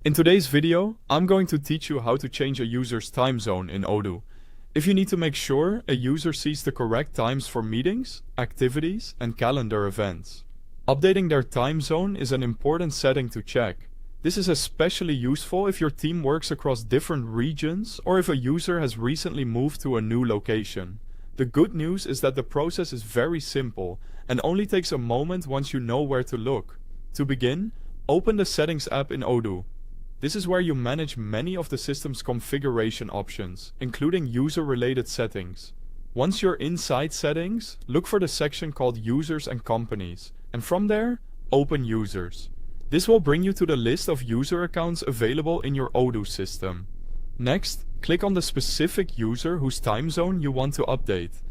In today's video, I'm going to teach you how to change a user's time zone in Odoo. If you need to make sure a user sees the correct times for meetings, activities, and calendar events. Updating their time zone is an important setting to check. This is especially useful if your team works across different regions or if a user has recently moved to a new location. The good news is that the process is very simple and only takes a moment once you know where to look. To begin, open the Settings app in Odoo. This is where you manage many of the system's configuration options, including user-related settings. Once you're inside Settings, look for the section called Users and Companies, and from there, open Users. This will bring you to the list of user accounts available in your Odoo system. Next, click on the specific user whose time zone you want to update.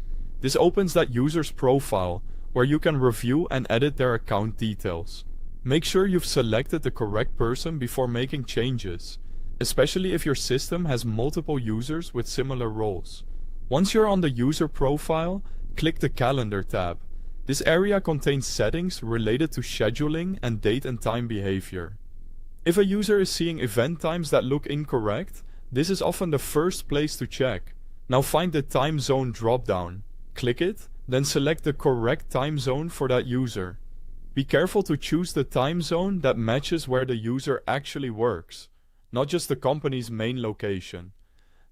This opens that user's profile, where you can review and edit their account details. Make sure you've selected the correct person before making changes, especially if your system has multiple users with similar roles. Once you're on the user profile, click the Calendar tab. This area contains settings related to scheduling and date and time behavior. If a user is seeing event times that look incorrect, this is often the first place to check. Now find the Time Zone drop-down. Click it, then select the correct time zone for that user. Be careful to choose the time zone that matches where the user actually works, not just the company's main location.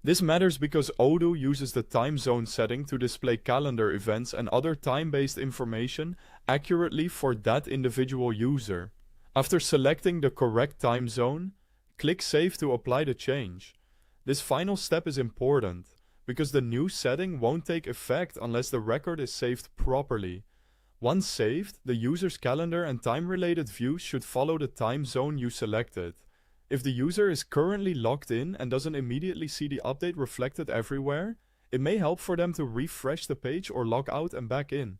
This matters because Odoo uses the time zone setting to display calendar events and other time-based information accurately for that individual user. After selecting the correct time zone, click Save to apply the change. This final step is important because the new setting won't take effect unless the record is saved properly. Once saved, the user's calendar and time-related views should follow the time zone you selected. If the user is currently logged in and doesn't immediately see the update reflected everywhere, it may help for them to refresh the page or log out and back in.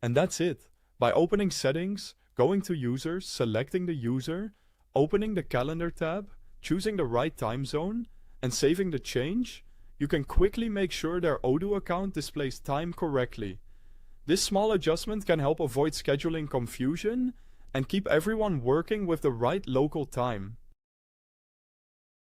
And that's it. By opening Settings, going to Users, selecting the user, opening the Calendar tab, choosing the right time zone, and saving the change, you can quickly make sure their Odoo account displays time correctly. This small adjustment can help avoid scheduling confusion and keep everyone working with the right local time.